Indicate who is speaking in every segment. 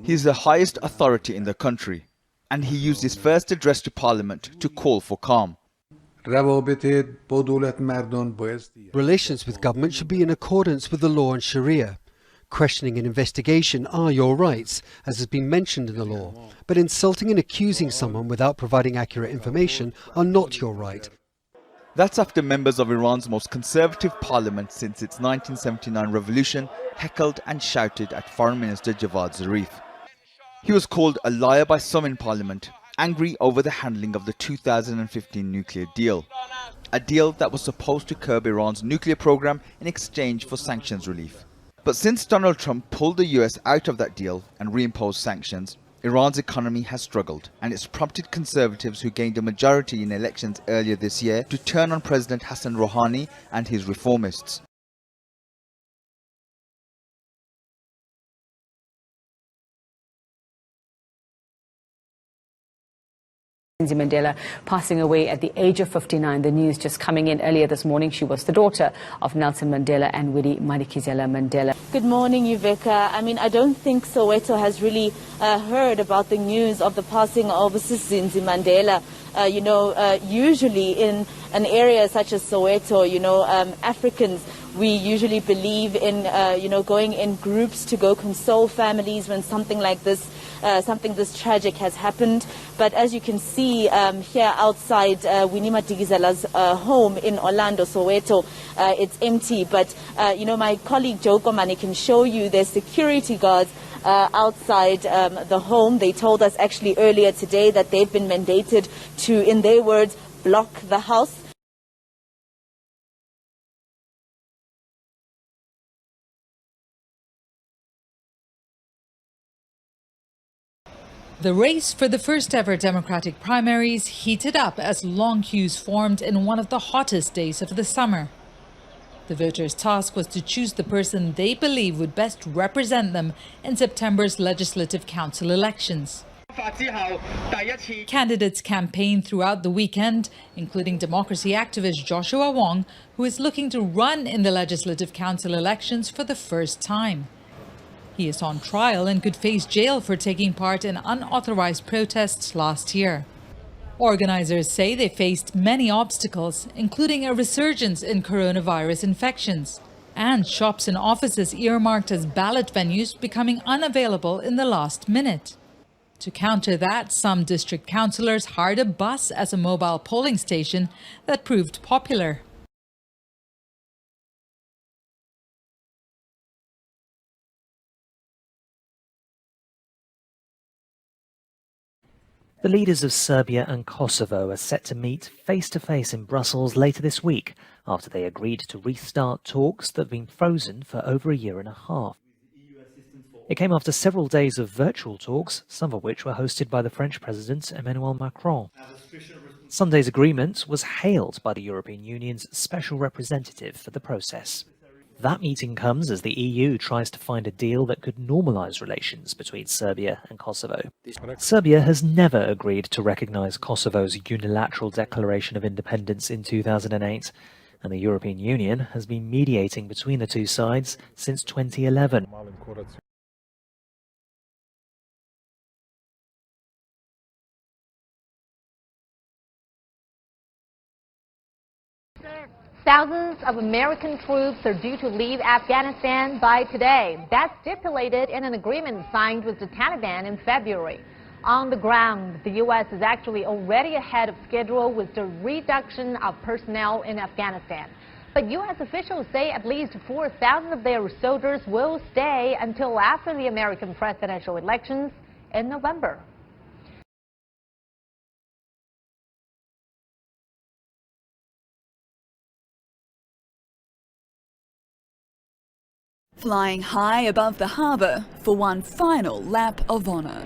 Speaker 1: He is the highest authority in the country, and he used his first address to Parliament to call for calm.
Speaker 2: Relations with government should be in accordance with the law and Sharia. Questioning and investigation are your rights, as has been mentioned in the law, but insulting and accusing someone without providing accurate information are not your right.
Speaker 1: That's after members of Iran's most conservative parliament since its 1979 revolution heckled and shouted at Foreign Minister Javad Zarif. He was called a liar by some in parliament, angry over the handling of the 2015 nuclear deal. A deal that was supposed to curb Iran's nuclear program in exchange for sanctions relief. But since Donald Trump pulled the US out of that deal and reimposed sanctions, Iran's economy has struggled, and it's prompted conservatives who gained a majority in elections earlier this year to turn on President Hassan Rouhani and his reformists.
Speaker 3: Zindzi Mandela passing away at the age of 59. The news just coming in earlier this morning. She was the daughter of Nelson Mandela and Winnie Madikizela Mandela.
Speaker 4: Good morning, Yuveka. I don't think Soweto has really heard about the news of the passing of Zindzi Mandela. Usually in an area such as Soweto, Africans, we usually believe in, going in groups to go console families when something like this, something this tragic has happened. But as you can see here outside Winnie Madikizela's home in Orlando, Soweto, it's empty. But, my colleague Joe Komani can show you there's security guards outside the home. They told us actually earlier today that they've been mandated to, in their words, block the house.
Speaker 5: The race for the first ever Democratic primaries heated up as long queues formed in one of the hottest days of the summer. The voters' task was to choose the person they believe would best represent them in September's Legislative Council elections. Candidates campaigned throughout the weekend, including democracy activist Joshua Wong, who is looking to run in the Legislative Council elections for the first time. He is on trial and could face jail for taking part in unauthorized protests last year. Organizers say they faced many obstacles, including a resurgence in coronavirus infections and shops and offices earmarked as ballot venues becoming unavailable in the last minute. To counter that, some district councillors hired a bus as a mobile polling station that proved popular.
Speaker 6: The leaders of Serbia and Kosovo are set to meet face-to-face in Brussels later this week after they agreed to restart talks that have been frozen for over a year and a half. It came after several days of virtual talks, some of which were hosted by the French President Emmanuel Macron. Sunday's agreement was hailed by the European Union's special representative for the process. That meeting comes as the EU tries to find a deal that could normalise relations between Serbia and Kosovo. Serbia has never agreed to recognise Kosovo's unilateral declaration of independence in 2008, and the European Union has been mediating between the two sides since 2011.
Speaker 7: Thousands of American troops are due to leave Afghanistan by today. That's stipulated in an agreement signed with the Taliban in February. On the ground, the U.S. is actually already ahead of schedule with the reduction of personnel in Afghanistan. But U.S. officials say at least 4,000 of their soldiers will stay until after the American presidential elections in November.
Speaker 8: Flying high above the harbour for one final lap of honour.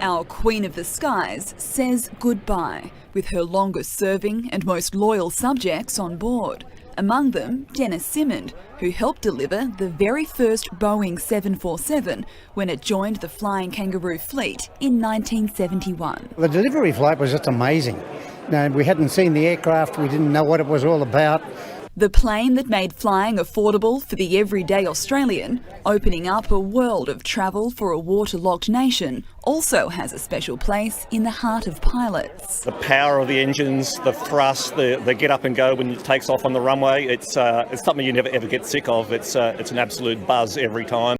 Speaker 8: Our Queen of the Skies says goodbye with her longest serving and most loyal subjects on board. Among them, Dennis Simmond, who helped deliver the very first Boeing 747 when it joined the Flying Kangaroo fleet in 1971.
Speaker 9: The delivery flight was just amazing. Now, we hadn't seen the aircraft, we didn't know what it was all about.
Speaker 8: The plane that made flying affordable for the everyday Australian, opening up a world of travel for a waterlogged nation, also has a special place in the heart of pilots.
Speaker 9: The power of the engines, the thrust, the get up and go when it takes off on the runway, it's something you never ever get sick of. It's an absolute buzz every time.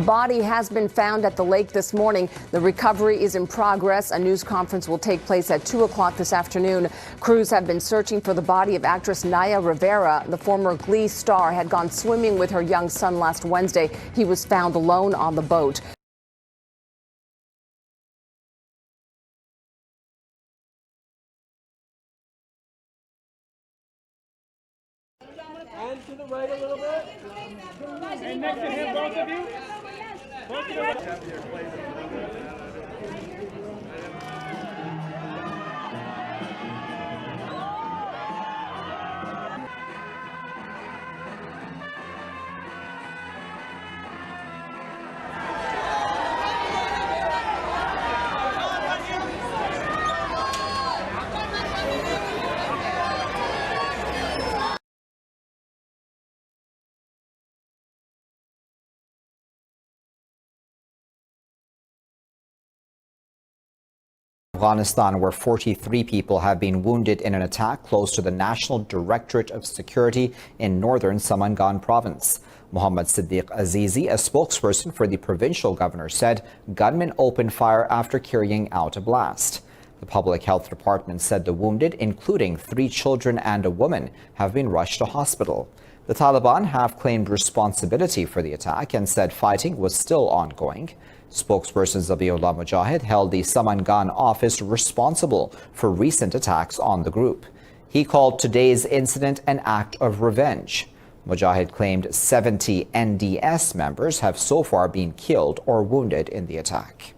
Speaker 10: Body has been found at the lake this morning. The recovery is in progress. A news conference will take place at 2 o'clock this afternoon. Crews have been searching for the body of actress Naya Rivera. The former Glee star had gone swimming with her young son last Wednesday. He was found alone on the boat.
Speaker 11: And to the right a little bit. And next to him, both of you. Both of you.
Speaker 12: Afghanistan, where 43 people have been wounded in an attack close to the National Directorate of Security in northern Samangan province. Mohammad Siddiq Azizi, a spokesperson for the provincial governor, said gunmen opened fire after carrying out a blast. The public health department said the wounded, including 3 children and a woman, have been rushed to hospital. The Taliban have claimed responsibility for the attack and said fighting was still ongoing. Spokesperson Zabiullah Mujahid held the Samangan office responsible for recent attacks on the group. He called today's incident an act of revenge. Mujahid claimed 70 NDS members have so far been killed or wounded in the attack.